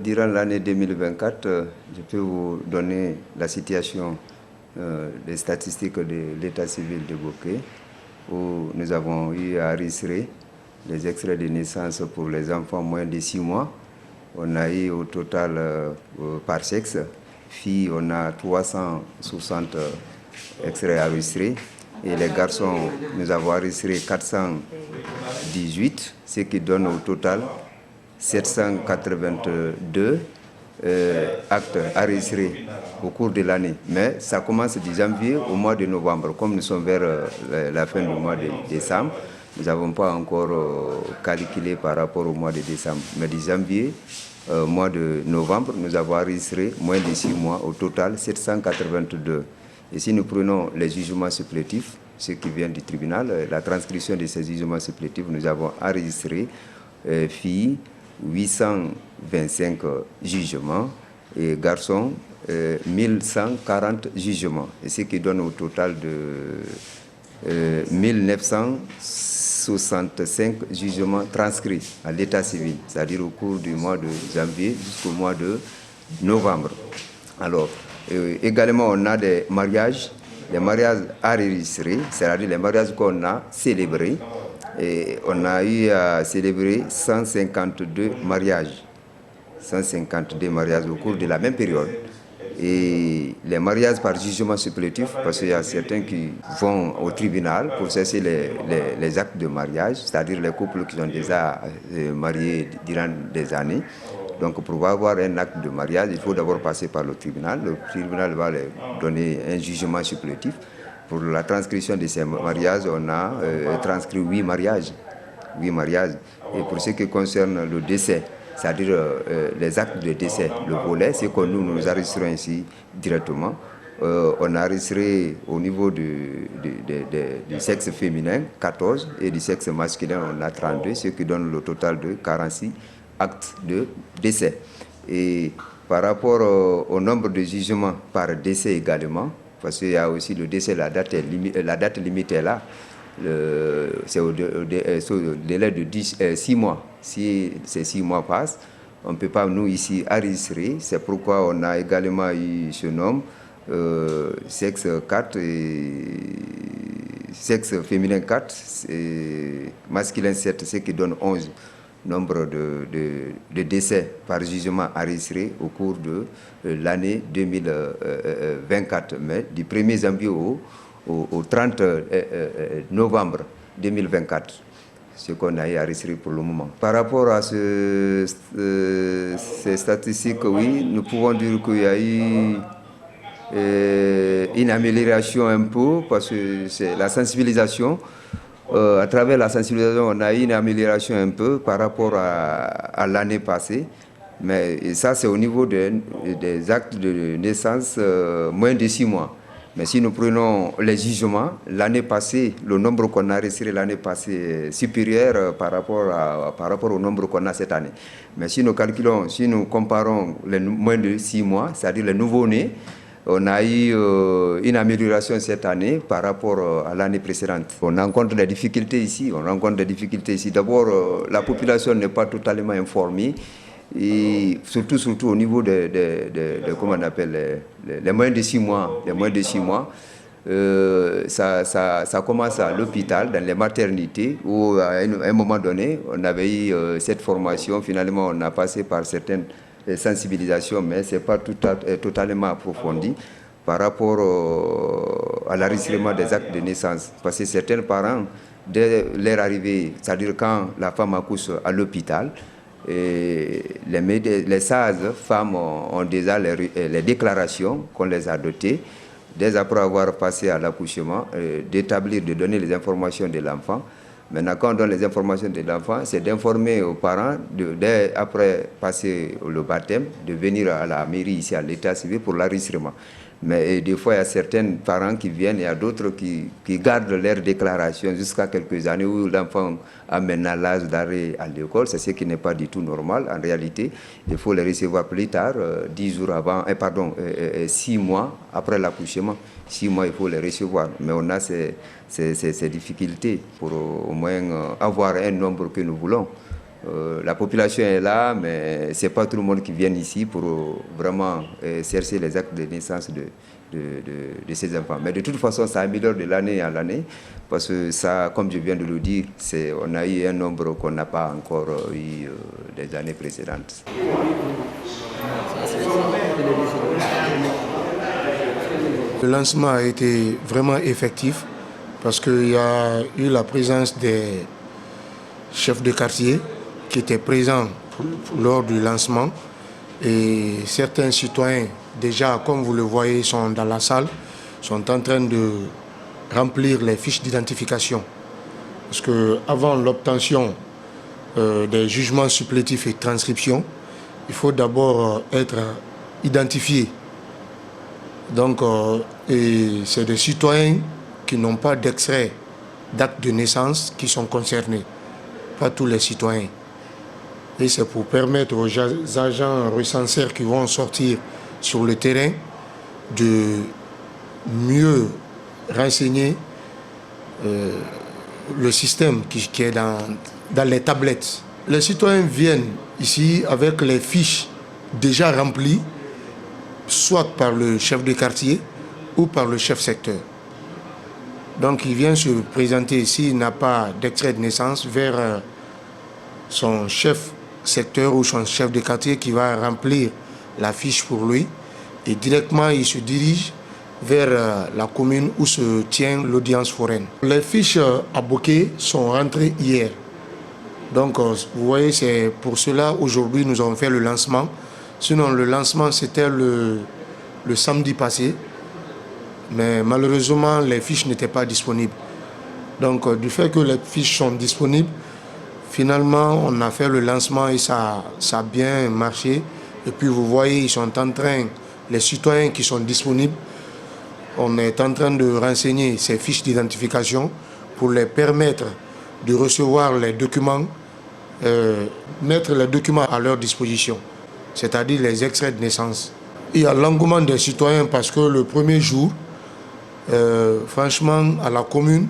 Durant l'année 2024, je peux vous donner la situation des statistiques de l'état civil de Bokeh, où nous avons eu à enregistrer les extraits de naissance pour les enfants moins de 6 mois. On a eu au total par sexe, filles, on a 360 extraits enregistrés, et les garçons, nous avons enregistré 418, ce qui donne au total 782 actes enregistrés au cours de l'année. Mais ça commence du janvier au mois de novembre. Comme nous sommes vers la fin du mois de décembre, nous n'avons pas encore calculé par rapport au mois de décembre. Mais du janvier, mois de novembre, nous avons enregistré moins de 6 mois, au total 782. Et si nous prenons les jugements supplétifs, ceux qui viennent du tribunal, la transcription de ces jugements supplétifs, nous avons enregistré filles 825 jugements et garçons 1140 jugements, et ce qui donne au total de 1965 jugements transcrits à l'état civil, c'est-à-dire au cours du mois de janvier jusqu'au mois de novembre. Alors, également, on a des mariages enregistrés, c'est-à-dire les mariages qu'on a célébrés. Et on a eu à célébrer 152 mariages. 152 mariages au cours de la même période. Et les mariages par jugement supplétif, parce qu'il y a certains qui vont au tribunal pour cesser les actes de mariage, c'est-à-dire les couples qui sont déjà mariés durant des années. Donc pour avoir un acte de mariage, il faut d'abord passer par le tribunal. Le tribunal va leur donner un jugement supplétif. Pour la transcription de ces mariages, on a transcrit 8 mariages. 8 mariages. Et pour ce qui concerne le décès, c'est-à-dire les actes de décès, le volet, c'est que nous enregistrons ici directement. On a enregistré au niveau du sexe féminin 14 et du sexe masculin on a 32, ce qui donne le total de 46 actes de décès. Et par rapport au nombre de jugements par décès également, parce qu'il y a aussi le décès, la date limite est là, c'est au délai de 6 mois. Si ces 6 mois passent, on ne peut pas, nous, ici, enregistrer. C'est pourquoi on a également eu ce nombre, sexe 4, sexe féminin 4, et masculin 7, ce qui donne 11 nombre de décès par jugement enregistrés au cours de l'année 2024, mais du 1er janvier au 30 novembre 2024, ce qu'on a enregistré pour le moment. Par rapport à ces statistiques, oui, nous pouvons dire qu'il y a eu une amélioration un peu, parce que c'est la sensibilisation. À travers la sensibilisation, on a eu une amélioration un peu par rapport à l'année passée. Mais ça, c'est au niveau des actes de naissance moins de 6 mois. Mais si nous prenons les jugements, l'année passée, le nombre qu'on a enregistré l'année passée est supérieur par rapport au nombre qu'on a cette année. Mais si nous calculons, si nous comparons les moins de 6 mois, c'est-à-dire les nouveaux-nés, on a eu une amélioration cette année par rapport à l'année précédente. On rencontre des difficultés ici. D'abord, la population n'est pas totalement informée. Et surtout au niveau comment on appelle, les moins de 6 mois. Les moins de 6 mois, ça commence à l'hôpital, dans les maternités, où à un moment donné, on avait eu cette formation. Finalement, on a passé par certaines sensibilisations, mais ce n'est pas totalement approfondi par rapport à l'enregistrement des actes de naissance. Parce que certains parents, dès leur arrivée, c'est-à-dire quand la femme accouche à l'hôpital, les sages-femmes ont déjà les déclarations qu'on les a dotées, dès après avoir passé à l'accouchement, de donner les informations de l'enfant. Maintenant, quand on donne les informations de l'enfant, c'est d'informer aux parents, dès après passer le baptême, de venir à la mairie ici à l'état civil pour l'enregistrement. Mais des fois, il y a certains parents qui viennent, il y a d'autres qui gardent leur déclaration jusqu'à quelques années où l'enfant amène à l'âge d'arrêt à l'école. C'est ce qui n'est pas du tout normal. En réalité, il faut les recevoir plus tard, 10 jours avant, 6 mois après l'accouchement. 6 mois, il faut les recevoir. Mais on a ces difficultés pour au moins avoir un nombre que nous voulons. La population est là, mais ce n'est pas tout le monde qui vient ici pour vraiment chercher les actes de naissance de ces enfants. Mais de toute façon, ça améliore de l'année à l'année, parce que ça, comme je viens de le dire, on a eu un nombre qu'on n'a pas encore eu les années précédentes. Le lancement a été vraiment effectif parce qu'il y a eu la présence des chefs de quartier qui étaient présents lors du lancement et certains citoyens, déjà comme vous le voyez, sont dans la salle, sont en train de remplir les fiches d'identification. Parce qu'avant l'obtention des jugements supplétifs et transcriptions, il faut d'abord être identifié. Donc, c'est des citoyens qui n'ont pas d'extrait d'acte de naissance qui sont concernés, pas tous les citoyens. Et c'est pour permettre aux agents recenseurs qui vont sortir sur le terrain de mieux renseigner le système qui est dans les tablettes. Les citoyens viennent ici avec les fiches déjà remplies, soit par le chef de quartier ou par le chef secteur. Donc il vient se présenter ici, il n'a pas d'extrait de naissance, vers son chef secteur ou son chef de quartier qui va remplir la fiche pour lui et directement il se dirige vers la commune où se tient l'audience foraine. Les fiches à bouquet sont rentrées hier. Donc vous voyez, c'est pour cela aujourd'hui nous avons fait le lancement. Sinon le lancement c'était le samedi passé, mais malheureusement les fiches n'étaient pas disponibles. Donc du fait que les fiches sont disponibles, finalement on a fait le lancement et ça a bien marché. Et puis vous voyez, ils sont en train, les citoyens qui sont disponibles, on est en train de renseigner ces fiches d'identification pour les permettre de recevoir les documents, mettre les documents à leur disposition, c'est-à-dire les extraits de naissance. Il y a l'engouement des citoyens parce que le premier jour, franchement, à la commune,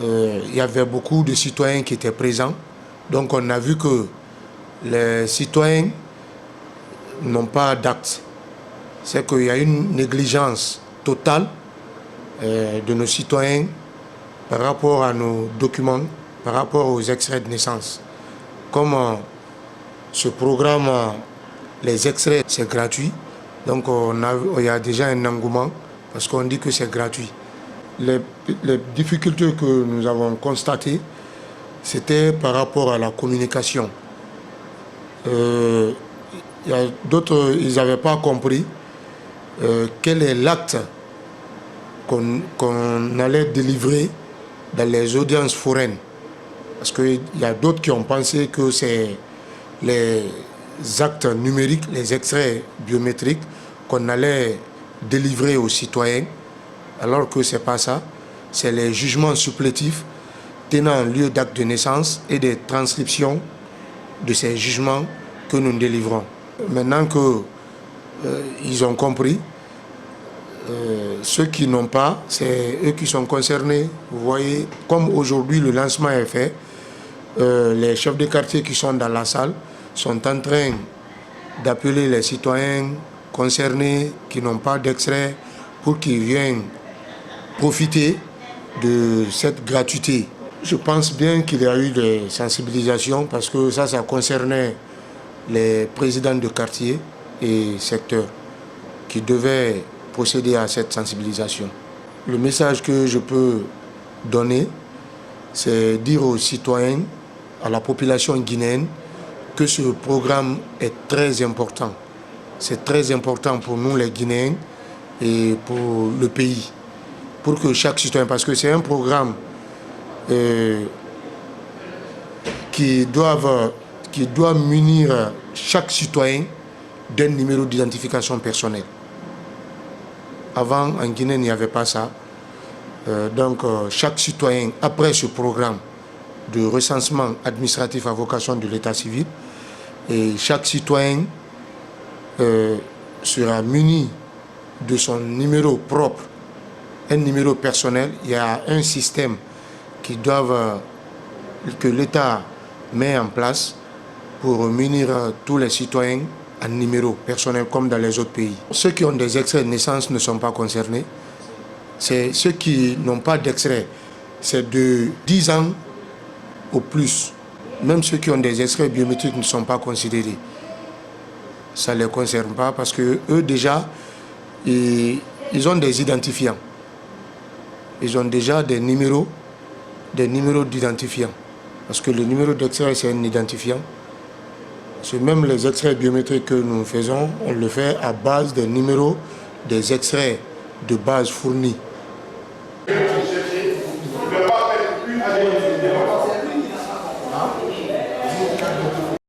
il y avait beaucoup de citoyens qui étaient présents. Donc on a vu que les citoyens n'ont pas d'acte. C'est qu'il y a une négligence totale de nos citoyens par rapport à nos documents, par rapport aux extraits de naissance. Comme ce programme, les extraits, c'est gratuit, donc il y a déjà un engouement parce qu'on dit que c'est gratuit. Les difficultés que nous avons constatées, c'était par rapport à la communication. Il y a d'autres, ils n'avaient pas compris quel est l'acte qu'on allait délivrer dans les audiences foraines. Parce qu'il y a d'autres qui ont pensé que c'est les actes numériques, les extraits biométriques qu'on allait délivrer aux citoyens, alors que ce n'est pas ça. C'est les jugements supplétifs tenant lieu d'acte de naissance et des transcriptions de ces jugements que nous délivrons. Maintenant qu'ils ont compris, ceux qui n'ont pas, c'est eux qui sont concernés. Vous voyez, comme aujourd'hui le lancement est fait, les chefs de quartier qui sont dans la salle sont en train d'appeler les citoyens concernés qui n'ont pas d'extrait pour qu'ils viennent profiter de cette gratuité. Je pense bien qu'il y a eu des sensibilisations parce que ça concernait les présidents de quartier et secteurs qui devaient procéder à cette sensibilisation. Le message que je peux donner, c'est dire aux citoyens, à la population guinéenne, que ce programme est très important. C'est très important pour nous les Guinéens et pour le pays. Pour que chaque citoyen, parce que c'est un programme qui doit munir chaque citoyen d'un numéro d'identification personnelle. Avant, en Guinée, il n'y avait pas ça. Donc, chaque citoyen, après ce programme de recensement administratif à vocation de l'état civil, et chaque citoyen sera muni de son numéro propre, un numéro personnel. Il y a un système que l'État met en place pour munir tous les citoyens en numéro personnel comme dans les autres pays. Ceux qui ont des extraits de naissance ne sont pas concernés. C'est ceux qui n'ont pas d'extrait, c'est de 10 ans au plus. Même ceux qui ont des extraits biométriques ne sont pas considérés. Ça ne les concerne pas parce que eux déjà, ils ont des identifiants. Ils ont déjà des numéros d'identifiants. Parce que le numéro d'extrait, c'est un identifiant. C'est même les extraits biométriques que nous faisons, on le fait à base des numéros des extraits de base fournis.